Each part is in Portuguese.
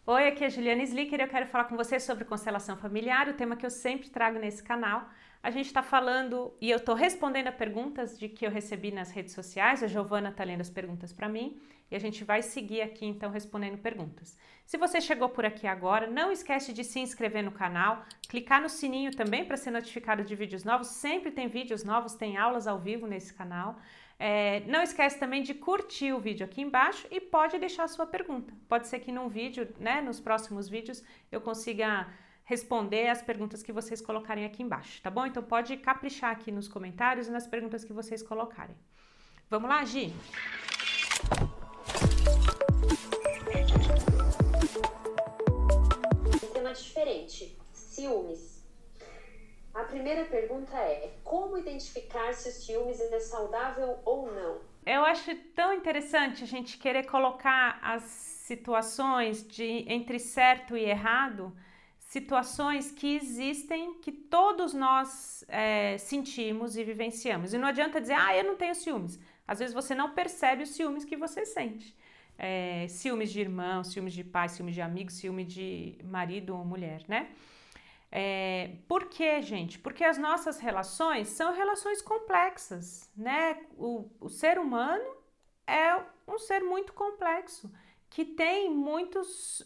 Oi, aqui é a Juliana Slicker e eu quero falar com você sobre constelação familiar, o tema que eu sempre trago nesse canal. A gente está falando e eu estou respondendo a perguntas de que eu recebi nas redes sociais, a Giovana está lendo as perguntas para mim e a gente vai seguir aqui então respondendo perguntas. Se você chegou por aqui agora, não esquece de se inscrever no canal, clicar no sininho também para ser notificado de vídeos novos, sempre tem vídeos novos, tem aulas ao vivo nesse canal. Não esquece também de curtir o vídeo aqui embaixo e pode deixar a sua pergunta. Pode ser que num vídeo, nos próximos vídeos, eu consiga responder as perguntas que vocês colocarem aqui embaixo, tá bom? Então pode caprichar aqui nos comentários e nas perguntas que vocês colocarem. Vamos lá, Gi? Um tema diferente, ciúmes. A primeira pergunta é: como identificar se o ciúmes é saudável ou não? Eu acho tão interessante a gente querer colocar as situações entre certo e errado, situações que existem, que todos nós sentimos e vivenciamos. E não adianta dizer, eu não tenho ciúmes. Às vezes você não percebe os ciúmes que você sente. Ciúmes de irmão, ciúmes de pai, ciúmes de amigo, ciúme de marido ou mulher, né? Por quê, gente? Porque as nossas relações são relações complexas, né? O ser humano é um ser muito complexo, que tem muitas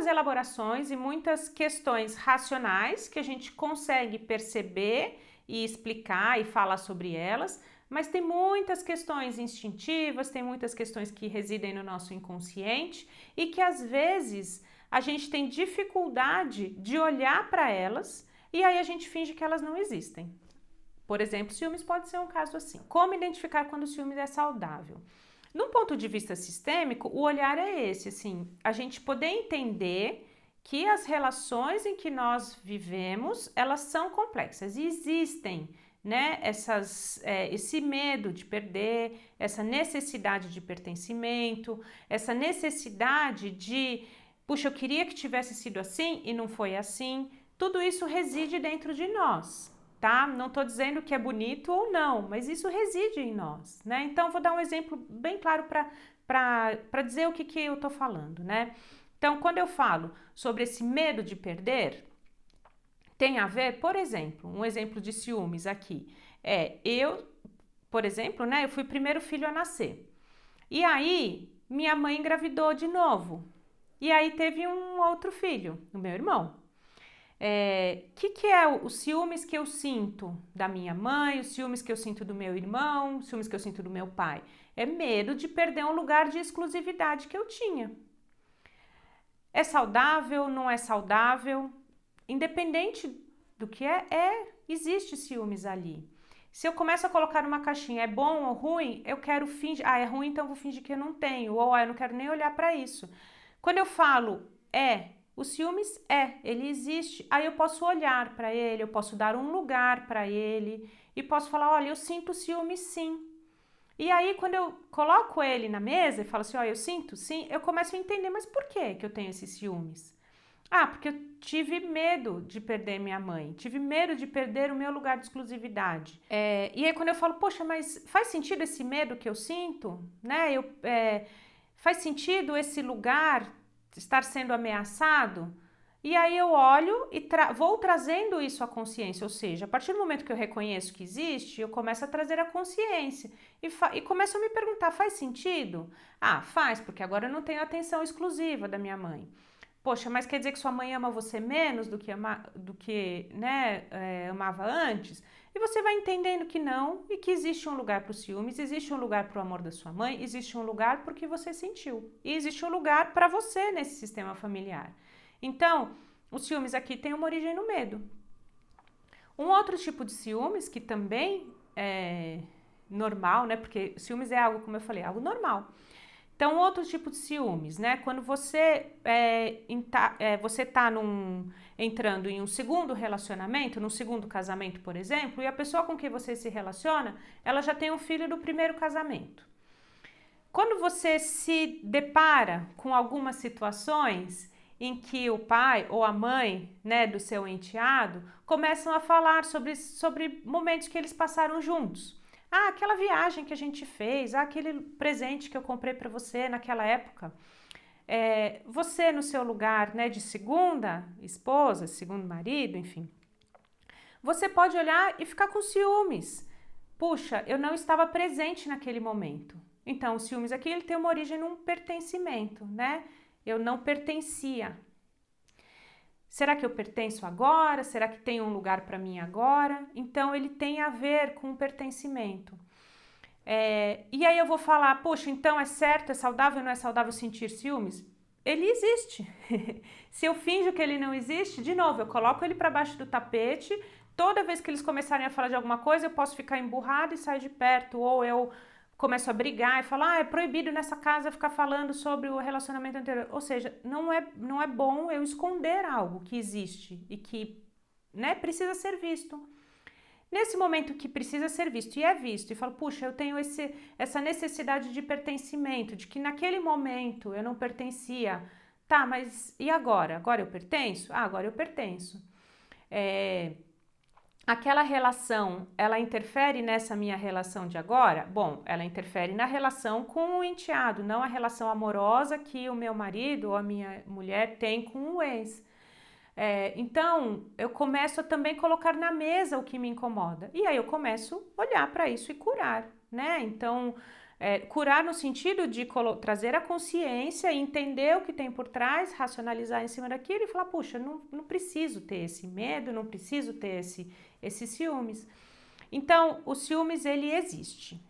elaborações e muitas questões racionais que a gente consegue perceber e explicar e falar sobre elas, mas tem muitas questões instintivas, tem muitas questões que residem no nosso inconsciente e que às vezes a gente tem dificuldade de olhar para elas e aí a gente finge que elas não existem. Por exemplo, ciúmes pode ser um caso assim. Como identificar quando o ciúmes é saudável? Num ponto de vista sistêmico, o olhar é esse, assim, a gente poder entender que as relações em que nós vivemos, elas são complexas e existem, né, esse medo de perder, essa necessidade de pertencimento, essa necessidade de puxa, eu queria que tivesse sido assim e não foi assim. Tudo isso reside dentro de nós, tá? Não tô dizendo que é bonito ou não, mas isso reside em nós, né? Então, vou dar um exemplo bem claro para dizer o que eu tô falando, né? Então, quando eu falo sobre esse medo de perder, tem a ver, por exemplo, um exemplo de ciúmes aqui. Por exemplo, né? Eu fui o primeiro filho a nascer. E aí, minha mãe engravidou de novo. E aí teve um outro filho, o meu irmão. Que é os ciúmes que eu sinto da minha mãe, os ciúmes que eu sinto do meu irmão, os ciúmes que eu sinto do meu pai? É medo de perder um lugar de exclusividade que eu tinha. É saudável, não é saudável? Independente do que existe ciúmes ali. Se eu começo a colocar numa caixinha, é bom ou ruim, eu quero fingir, é ruim, então eu vou fingir que eu não tenho, ou eu não quero nem olhar para isso. Quando eu falo o ciúmes ele existe, aí eu posso olhar para ele, eu posso dar um lugar para ele e posso falar, olha, eu sinto ciúmes sim. E aí quando eu coloco ele na mesa e falo assim, olha, eu sinto sim, eu começo a entender, mas por que eu tenho esses ciúmes? Porque eu tive medo de perder minha mãe, tive medo de perder o meu lugar de exclusividade. E aí quando eu falo, poxa, mas faz sentido esse medo que eu sinto, né? Faz sentido esse lugar estar sendo ameaçado? E aí eu olho e vou trazendo isso à consciência, ou seja, a partir do momento que eu reconheço que existe, eu começo a trazer a consciência e começo a me perguntar, faz sentido? Faz, porque agora eu não tenho atenção exclusiva da minha mãe. Poxa, mas quer dizer que sua mãe ama você menos do que amava antes? E você vai entendendo que não, e que existe um lugar para o ciúmes, existe um lugar para o amor da sua mãe, existe um lugar porque você sentiu. E existe um lugar para você nesse sistema familiar. Então, os ciúmes aqui têm uma origem no medo. Um outro tipo de ciúmes, que também é normal, né? Porque ciúmes é algo, como eu falei, algo normal. Então, outro tipo de ciúmes, né? Quando você está entrando em um segundo relacionamento, num segundo casamento, por exemplo, e a pessoa com quem você se relaciona, ela já tem um filho do primeiro casamento. Quando você se depara com algumas situações em que o pai ou a mãe, né, do seu enteado começam a falar sobre momentos que eles passaram juntos. Aquela viagem que a gente fez, aquele presente que eu comprei para você naquela época. você no seu lugar, né, de segunda esposa, segundo marido, enfim, você pode olhar e ficar com ciúmes. Puxa, eu não estava presente naquele momento. Então, o ciúmes aqui ele tem uma origem num pertencimento, né? Eu não pertencia. Será que eu pertenço agora? Será que tem um lugar para mim agora? Então, ele tem a ver com o pertencimento. E aí eu vou falar, poxa, então é certo, é saudável ou não é saudável sentir ciúmes? Ele existe. Se eu finjo que ele não existe, de novo, eu coloco ele para baixo do tapete. Toda vez que eles começarem a falar de alguma coisa, eu posso ficar emburrada e sair de perto, ou eu começo a brigar e falar, é proibido nessa casa ficar falando sobre o relacionamento anterior. Ou seja, não é bom eu esconder algo que existe e que, né, precisa ser visto. Nesse momento que precisa ser visto e é visto, e falo, puxa, eu tenho essa necessidade de pertencimento, de que naquele momento eu não pertencia. Tá, mas e agora? Agora eu pertenço? Ah, agora eu pertenço. Aquela relação, ela interfere nessa minha relação de agora? Bom, ela interfere na relação com o enteado, não a relação amorosa que o meu marido ou a minha mulher tem com o ex. Então, eu começo a também colocar na mesa o que me incomoda. E aí eu começo a olhar para isso e curar, né? Então, curar no sentido de trazer a consciência, entender o que tem por trás, racionalizar em cima daquilo e falar, puxa, não preciso ter esse medo, não preciso ter esses ciúmes. Então, o ciúmes, ele existe.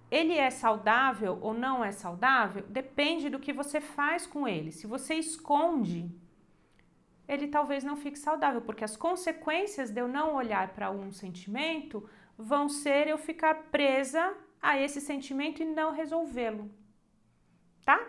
Ele é saudável ou não é saudável? Depende do que você faz com ele. Se você esconde, ele talvez não fique saudável, porque as consequências de eu não olhar para um sentimento vão ser eu ficar presa a esse sentimento e não resolvê-lo, tá?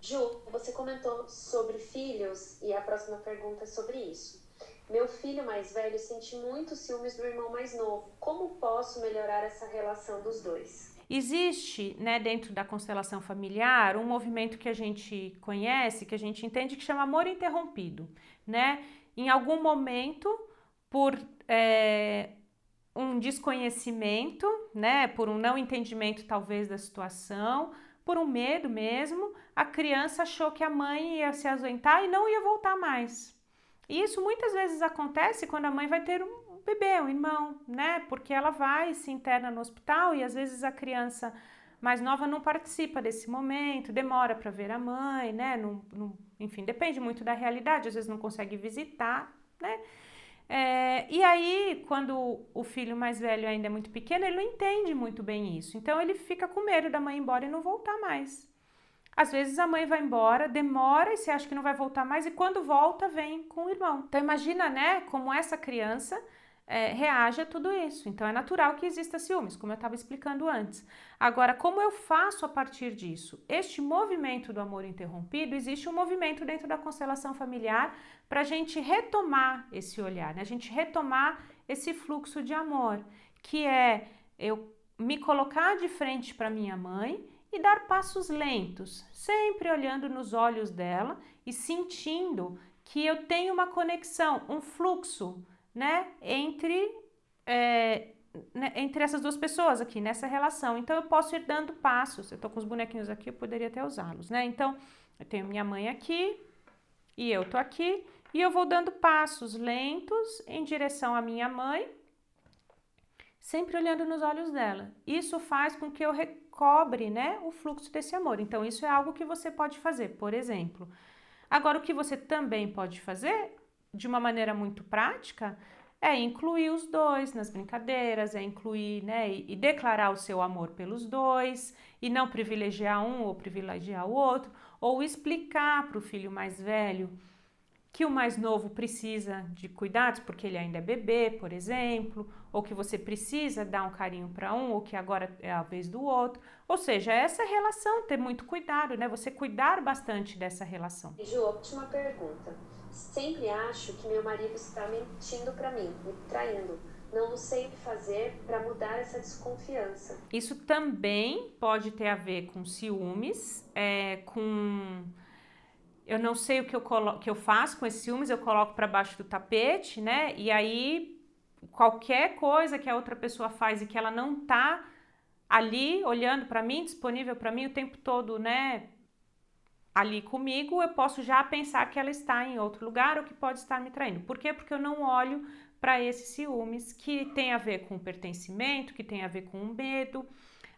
Ju, você comentou sobre filhos e a próxima pergunta é sobre isso. Meu filho mais velho sente muito ciúmes do irmão mais novo. Como posso melhorar essa relação dos dois? Existe, né, dentro da constelação familiar, um movimento que a gente conhece, que a gente entende, que chama amor interrompido, né? Em algum momento, por um desconhecimento, né, por um não entendimento talvez da situação, por um medo mesmo, a criança achou que a mãe ia se ausentar e não ia voltar mais. E isso muitas vezes acontece quando a mãe vai ter um bebê, um irmão, né? Porque ela vai, se interna no hospital e às vezes a criança mais nova não participa desse momento, demora para ver a mãe, né? Enfim, depende muito da realidade, às vezes não consegue visitar, né? E aí, quando o filho mais velho ainda é muito pequeno, ele não entende muito bem isso. Então, ele fica com medo da mãe ir embora e não voltar mais. Às vezes a mãe vai embora, demora e você acha que não vai voltar mais e quando volta vem com o irmão. Então imagina, né, como essa criança reage a tudo isso. Então é natural que exista ciúmes, como eu estava explicando antes. Agora, como eu faço a partir disso? Este movimento do amor interrompido, existe um movimento dentro da constelação familiar para a gente retomar esse olhar, né? A gente retomar esse fluxo de amor, que é eu me colocar de frente para minha mãe e dar passos lentos, sempre olhando nos olhos dela e sentindo que eu tenho uma conexão, um fluxo, né, entre essas duas pessoas aqui, nessa relação. Então, eu posso ir dando passos. Eu tô com os bonequinhos aqui, eu poderia até usá-los, né? Então, eu tenho minha mãe aqui e eu tô aqui e eu vou dando passos lentos em direção à minha mãe, sempre olhando nos olhos dela. Isso faz com que eu recobre, né, o fluxo desse amor. Então, isso é algo que você pode fazer, por exemplo. Agora, o que você também pode fazer, de uma maneira muito prática, é incluir os dois nas brincadeiras, é incluir, né, e declarar o seu amor pelos dois, e não privilegiar um ou privilegiar o outro, ou explicar para o filho mais velho que o mais novo precisa de cuidados porque ele ainda é bebê, por exemplo, ou que você precisa dar um carinho para um, ou que agora é a vez do outro. Ou seja, essa relação, ter muito cuidado, né? Você cuidar bastante dessa relação. Ju, última pergunta. Sempre acho que meu marido está mentindo para mim, me traindo. Não sei o que fazer para mudar essa desconfiança. Isso também pode ter a ver com ciúmes, eu não sei o que eu faço com esses ciúmes, eu coloco para baixo do tapete, né? E aí, qualquer coisa que a outra pessoa faz e que ela não tá ali olhando para mim, disponível para mim o tempo todo, né? ali comigo, eu posso já pensar que ela está em outro lugar ou que pode estar me traindo. Por quê? Porque eu não olho para esses ciúmes que tem a ver com pertencimento, que tem a ver com medo,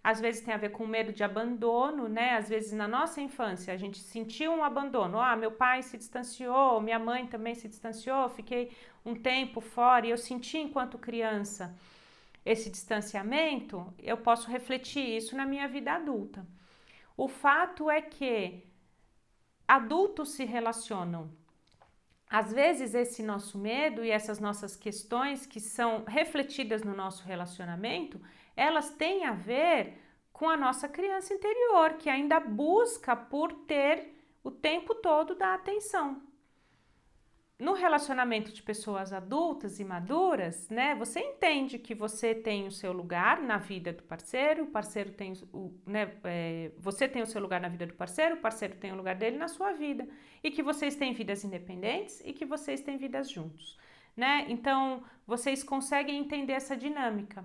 às vezes tem a ver com medo de abandono, né? Às vezes na nossa infância a gente sentiu um abandono. Ah, meu pai se distanciou, minha mãe também se distanciou, fiquei um tempo fora e eu senti enquanto criança esse distanciamento, eu posso refletir isso na minha vida adulta. O fato é que adultos se relacionam. Às vezes esse nosso medo e essas nossas questões que são refletidas no nosso relacionamento, elas têm a ver com a nossa criança interior, que ainda busca por ter o tempo todo da atenção. No relacionamento de pessoas adultas e maduras, né, você entende que você tem o seu lugar na vida do parceiro, o parceiro tem você tem o seu lugar na vida do parceiro, o parceiro tem o lugar dele na sua vida, e que vocês têm vidas independentes e que vocês têm vidas juntos, né? Então, vocês conseguem entender essa dinâmica.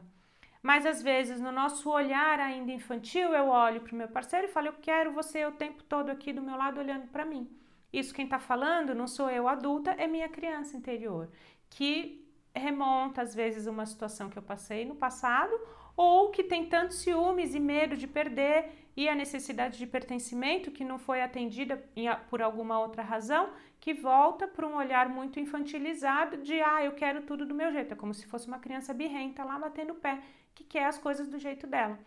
Mas às vezes, no nosso olhar ainda infantil, eu olho para o meu parceiro e falo, eu quero você o tempo todo aqui do meu lado olhando para mim. Isso quem está falando não sou eu adulta, é minha criança interior, que remonta às vezes uma situação que eu passei no passado ou que tem tantos ciúmes e medo de perder e a necessidade de pertencimento que não foi atendida por alguma outra razão, que volta para um olhar muito infantilizado de eu quero tudo do meu jeito, é como se fosse uma criança birrenta lá batendo o pé, que quer as coisas do jeito dela.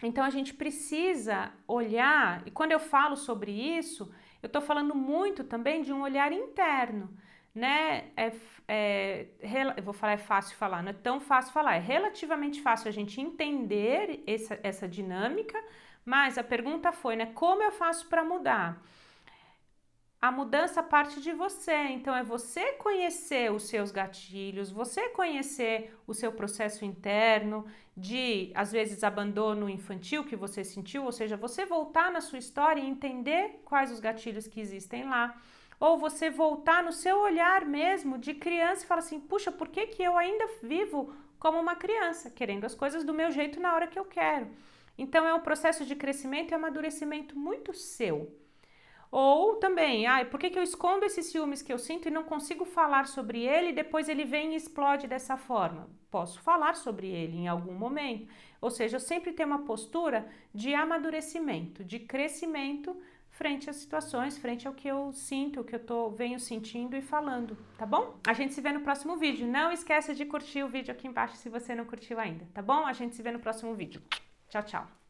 Então a gente precisa olhar, e quando eu falo sobre isso, eu estou falando muito também de um olhar interno, né? Eu vou falar, é fácil falar, não é tão fácil falar, é relativamente fácil a gente entender essa dinâmica, mas a pergunta foi, né? Como eu faço para mudar? A mudança parte de você, então é você conhecer os seus gatilhos, você conhecer o seu processo interno de, às vezes, abandono infantil que você sentiu, ou seja, você voltar na sua história e entender quais os gatilhos que existem lá, ou você voltar no seu olhar mesmo de criança e falar assim, puxa, por que que eu ainda vivo como uma criança, querendo as coisas do meu jeito na hora que eu quero? Então é um processo de crescimento e amadurecimento muito seu. Ou também, por que que eu escondo esses ciúmes que eu sinto e não consigo falar sobre ele e depois ele vem e explode dessa forma? Posso falar sobre ele em algum momento. Ou seja, eu sempre tenho uma postura de amadurecimento, de crescimento frente às situações, frente ao que eu sinto, o que eu venho sentindo e falando, tá bom? A gente se vê no próximo vídeo. Não esqueça de curtir o vídeo aqui embaixo se você não curtiu ainda, tá bom? A gente se vê no próximo vídeo. Tchau, tchau!